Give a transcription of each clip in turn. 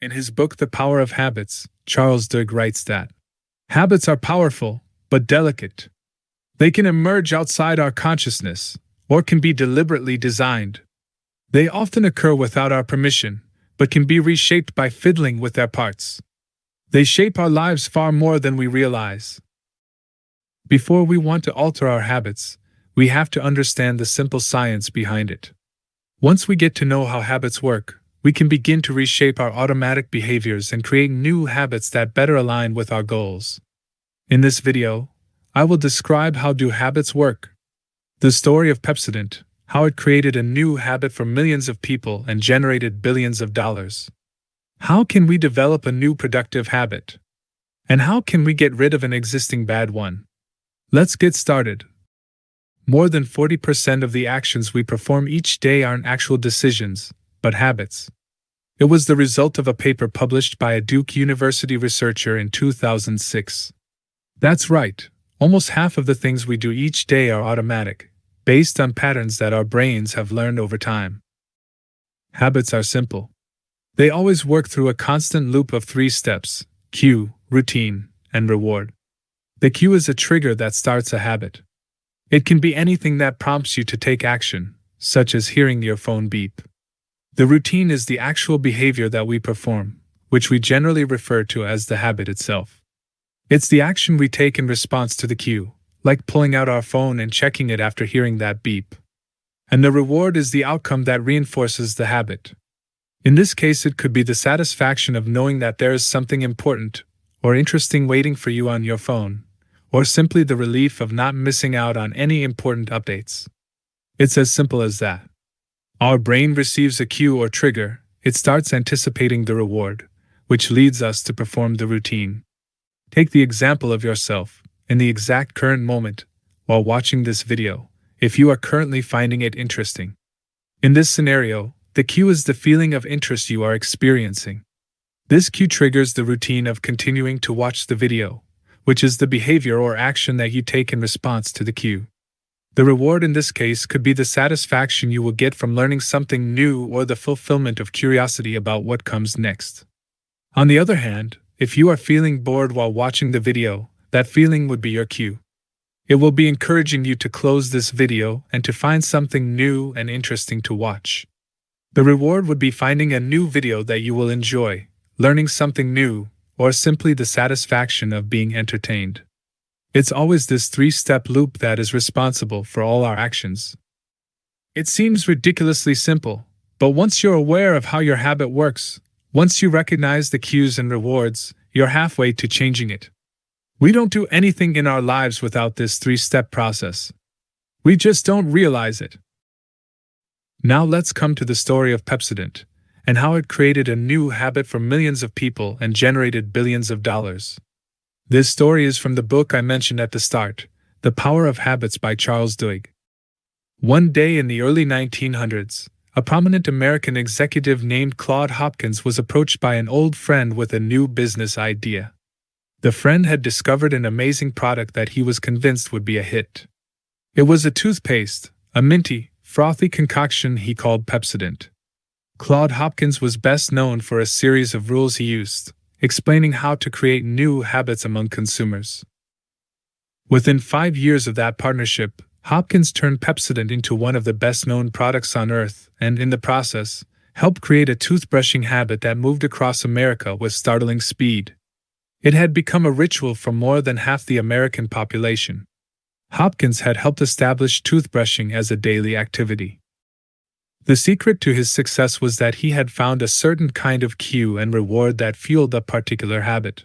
In his book The Power of Habits, Charles Duhigg writes that habits are powerful, but delicate. They can emerge outside our consciousness, or can be deliberately designed. They often occur without our permission, but can be reshaped by fiddling with their parts. They shape our lives far more than we realize. Before we want to alter our habits, we have to understand the simple science behind it. Once we get to know how habits work, we can begin to reshape our automatic behaviors and create new habits that better align with our goals. In this video, I will describe how do habits work, the story of Pepsodent, how it created a new habit for millions of people and generated billions of dollars. How can we develop a new productive habit? And how can we get rid of an existing bad one? Let's get started. More than 40% of the actions we perform each day aren't actual decisions, but habits. It was the result of a paper published by a Duke University researcher in 2006. That's right, almost half of the things we do each day are automatic, based on patterns that our brains have learned over time. Habits are simple. They always work through a constant loop of 3 steps: cue, routine, and reward. The cue is a trigger that starts a habit. It can be anything that prompts you to take action, such as hearing your phone beep. The routine is the actual behavior that we perform, which we generally refer to as the habit itself. It's the action we take in response to the cue, like pulling out our phone and checking it after hearing that beep. And the reward is the outcome that reinforces the habit. In this case, it could be the satisfaction of knowing that there is something important or interesting waiting for you on your phone, or simply the relief of not missing out on any important updates. It's as simple as that. Our brain receives a cue or trigger, it starts anticipating the reward, which leads us to perform the routine. Take the example of yourself, in the exact current moment, while watching this video, if you are currently finding it interesting. In this scenario, the cue is the feeling of interest you are experiencing. This cue triggers the routine of continuing to watch the video, which is the behavior or action that you take in response to the cue. The reward in this case could be the satisfaction you will get from learning something new or the fulfillment of curiosity about what comes next. On the other hand, if you are feeling bored while watching the video, that feeling would be your cue. It will be encouraging you to close this video and to find something new and interesting to watch. The reward would be finding a new video that you will enjoy, learning something new, or simply the satisfaction of being entertained. It's always this 3-step loop that is responsible for all our actions. It seems ridiculously simple, but once you're aware of how your habit works, once you recognize the cues and rewards, you're halfway to changing it. We don't do anything in our lives without this 3-step process. We just don't realize it. Now let's come to the story of Pepsodent, and how it created a new habit for millions of people and generated billions of dollars. This story is from the book I mentioned at the start, The Power of Habits by Charles Duhigg. One day in the early 1900s, a prominent American executive named Claude Hopkins was approached by an old friend with a new business idea. The friend had discovered an amazing product that he was convinced would be a hit. It was a toothpaste, a minty, frothy concoction he called Pepsodent. Claude Hopkins was best known for a series of rules he used, explaining how to create new habits among consumers. Within 5 years of that partnership, Hopkins turned Pepsodent into one of the best-known products on Earth and, in the process, helped create a toothbrushing habit that moved across America with startling speed. It had become a ritual for more than half the American population. Hopkins had helped establish toothbrushing as a daily activity. The secret to his success was that he had found a certain kind of cue and reward that fueled a particular habit.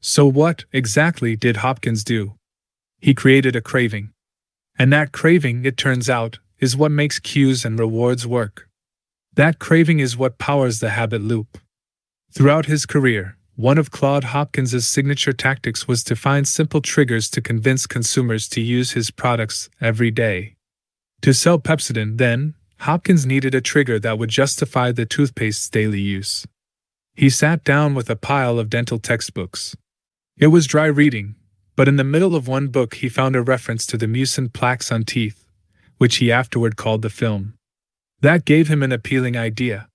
So what, exactly, did Hopkins do? He created a craving. And that craving, it turns out, is what makes cues and rewards work. That craving is what powers the habit loop. Throughout his career, one of Claude Hopkins's signature tactics was to find simple triggers to convince consumers to use his products every day. To sell Pepsodent, then, Hopkins needed a trigger that would justify the toothpaste's daily use. He sat down with a pile of dental textbooks. It was dry reading, but in the middle of one book he found a reference to the mucin plaques on teeth, which he afterward called the film. That gave him an appealing idea.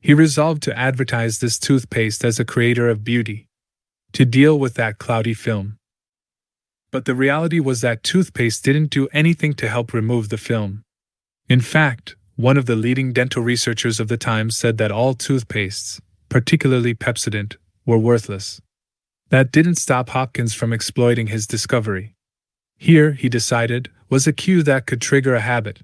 He resolved to advertise this toothpaste as a creator of beauty, to deal with that cloudy film. But the reality was that toothpaste didn't do anything to help remove the film. In fact, one of the leading dental researchers of the time said that all toothpastes, particularly Pepsodent, were worthless. That didn't stop Hopkins from exploiting his discovery. Here, he decided, was a cue that could trigger a habit.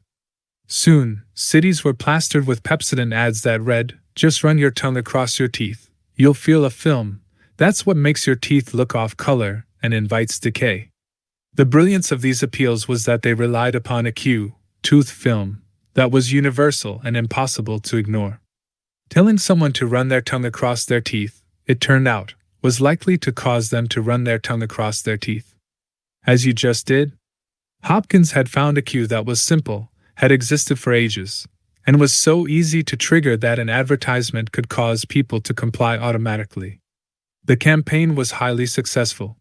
Soon, cities were plastered with Pepsodent ads that read, "Just run your tongue across your teeth. You'll feel a film. That's what makes your teeth look off color and invites decay." The brilliance of these appeals was that they relied upon a cue, tooth film, that was universal and impossible to ignore. Telling someone to run their tongue across their teeth, it turned out, was likely to cause them to run their tongue across their teeth. As you just did? Hopkins had found a cue that was simple, had existed for ages, and was so easy to trigger that an advertisement could cause people to comply automatically. The campaign was highly successful.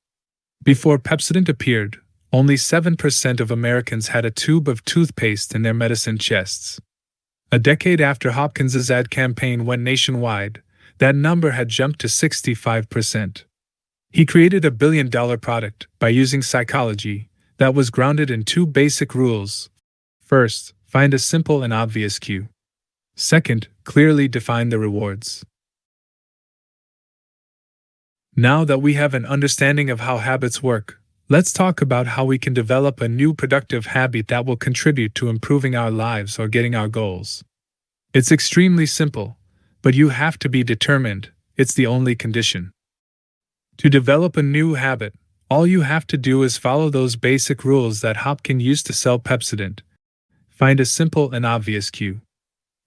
Before Pepsodent appeared, only 7% of Americans had a tube of toothpaste in their medicine chests. A decade after Hopkins's ad campaign went nationwide, that number had jumped to 65%. He created a billion-dollar product by using psychology that was grounded in two basic rules. First, find a simple and obvious cue. Second, clearly define the rewards. Now that we have an understanding of how habits work, let's talk about how we can develop a new productive habit that will contribute to improving our lives or getting our goals. It's extremely simple, but you have to be determined. It's the only condition. To develop a new habit, all you have to do is follow those basic rules that Hopkins used to sell Pepsodent. Find a simple and obvious cue.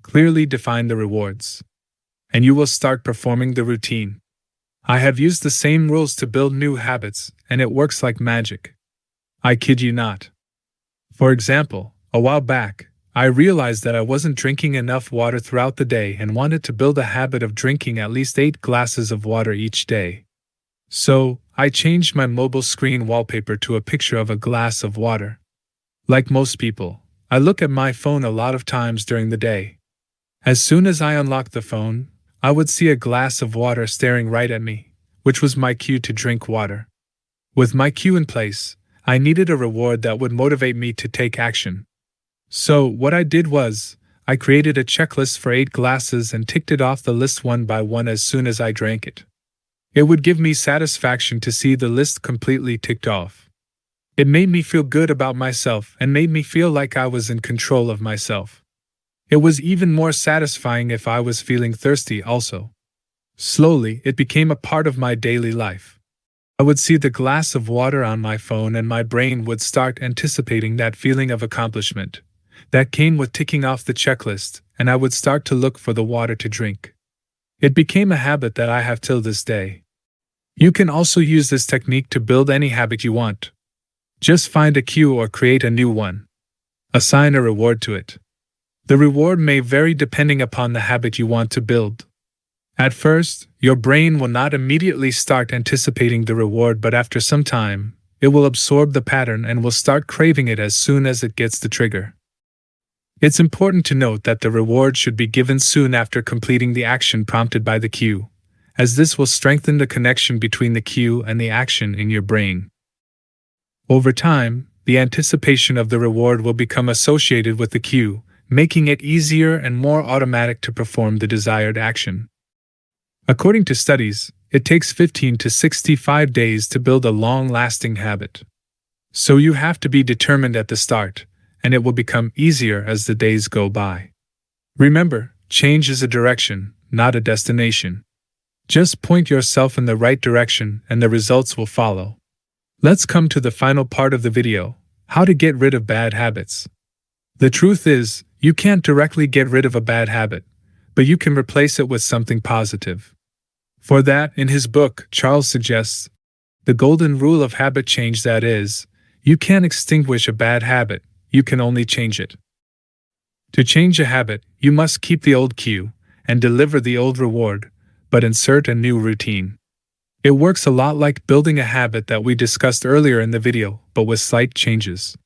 Clearly define the rewards. And you will start performing the routine. I have used the same rules to build new habits, and it works like magic. I kid you not. For example, a while back, I realized that I wasn't drinking enough water throughout the day and wanted to build a habit of drinking at least 8 glasses of water each day. So, I changed my mobile screen wallpaper to a picture of a glass of water. Like most people, I look at my phone a lot of times during the day. As soon as I unlocked the phone, I would see a glass of water staring right at me, which was my cue to drink water. With my cue in place, I needed a reward that would motivate me to take action. So, what I did was, I created a checklist for 8 glasses and ticked it off the list one by one as soon as I drank it. It would give me satisfaction to see the list completely ticked off. It made me feel good about myself and made me feel like I was in control of myself. It was even more satisfying if I was feeling thirsty also. Slowly, it became a part of my daily life. I would see the glass of water on my phone and my brain would start anticipating that feeling of accomplishment that came with ticking off the checklist, and I would start to look for the water to drink. It became a habit that I have till this day. You can also use this technique to build any habit you want. Just find a cue or create a new one. Assign a reward to it. The reward may vary depending upon the habit you want to build. At first, your brain will not immediately start anticipating the reward, but after some time, it will absorb the pattern and will start craving it as soon as it gets the trigger. It's important to note that the reward should be given soon after completing the action prompted by the cue, as this will strengthen the connection between the cue and the action in your brain. Over time, the anticipation of the reward will become associated with the cue, making it easier and more automatic to perform the desired action. According to studies, it takes 15 to 65 days to build a long-lasting habit. So you have to be determined at the start, and it will become easier as the days go by. Remember, change is a direction, not a destination. Just point yourself in the right direction and the results will follow. Let's come to the final part of the video, how to get rid of bad habits. The truth is, you can't directly get rid of a bad habit, but you can replace it with something positive. For that, in his book, Charles suggests the golden rule of habit change, that is, you can't extinguish a bad habit, you can only change it. To change a habit, you must keep the old cue and deliver the old reward, but insert a new routine. It works a lot like building a habit that we discussed earlier in the video, but with slight changes.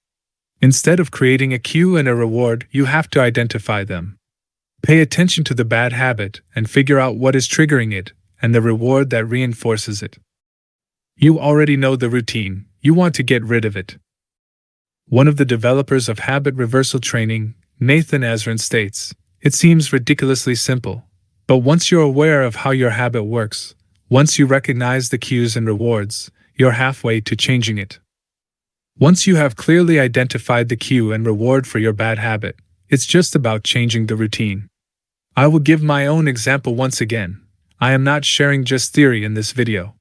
Instead of creating a cue and a reward, you have to identify them. Pay attention to the bad habit and figure out what is triggering it and the reward that reinforces it. You already know the routine, you want to get rid of it. One of the developers of habit reversal training, Nathan Azrin, states, "It seems ridiculously simple, but once you're aware of how your habit works, once you recognize the cues and rewards, you're halfway to changing it." Once you have clearly identified the cue and reward for your bad habit, it's just about changing the routine. I will give my own example once again. I am not sharing just theory in this video.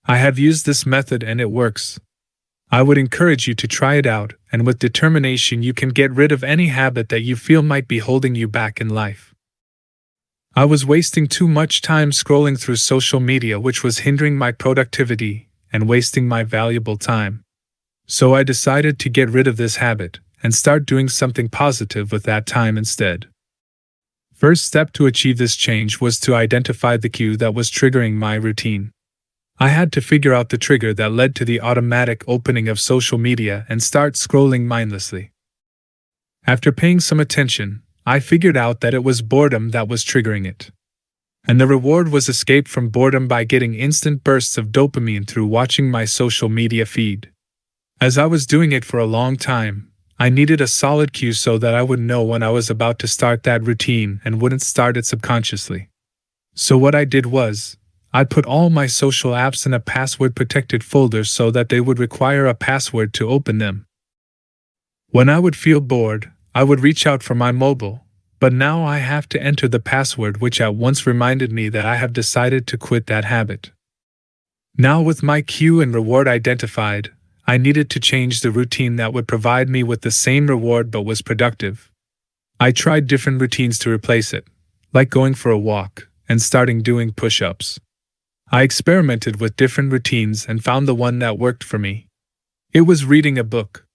I have used this method and it works. I would encourage you to try it out, and with determination you can get rid of any habit that you feel might be holding you back in life. I was wasting too much time scrolling through social media, which was hindering my productivity and wasting my valuable time. So I decided to get rid of this habit and start doing something positive with that time instead. First step to achieve this change was to identify the cue that was triggering my routine. I had to figure out the trigger that led to the automatic opening of social media and start scrolling mindlessly. After paying some attention, I figured out that it was boredom that was triggering it. And the reward was escape from boredom by getting instant bursts of dopamine through watching my social media feed. As I was doing it for a long time, I needed a solid cue so that I would know when I was about to start that routine and wouldn't start it subconsciously. So what I did was, I'd put all my social apps in a password-protected folder so that they would require a password to open them. When I would feel bored, I would reach out for my mobile, but now I have to enter the password, which at once reminded me that I have decided to quit that habit. Now with my cue and reward identified, I needed to change the routine that would provide me with the same reward but was productive. I tried different routines to replace it, like going for a walk and starting doing push-ups. I experimented with different routines and found the one that worked for me. It was reading a book.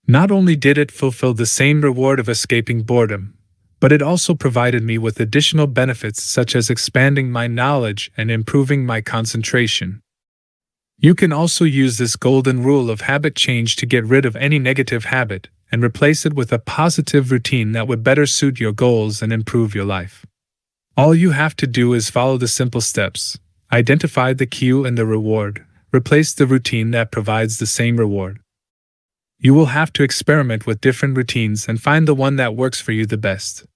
Not only did it fulfill the same reward of escaping boredom, but it also provided me with additional benefits such as expanding my knowledge and improving my concentration. You can also use this golden rule of habit change to get rid of any negative habit and replace it with a positive routine that would better suit your goals and improve your life. All you have to do is follow the simple steps. Identify the cue and the reward, replace the routine that provides the same reward. You will have to experiment with different routines and find the one that works for you the best.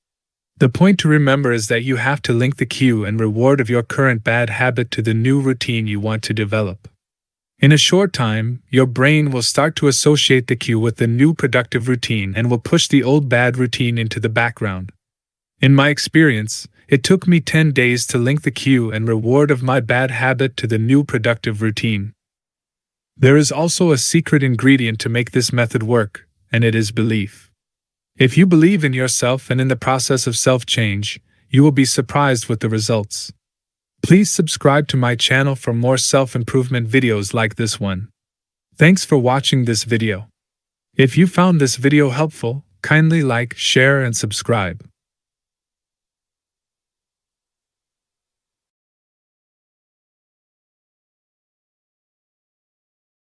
The point to remember is that you have to link the cue and reward of your current bad habit to the new routine you want to develop. In a short time, your brain will start to associate the cue with the new productive routine and will push the old bad routine into the background. In my experience, it took me 10 days to link the cue and reward of my bad habit to the new productive routine. There is also a secret ingredient to make this method work, and it is belief. If you believe in yourself and in the process of self-change, you will be surprised with the results. Please subscribe to my channel for more self-improvement videos like this one. Thanks for watching this video. If you found this video helpful, kindly like, share, and subscribe.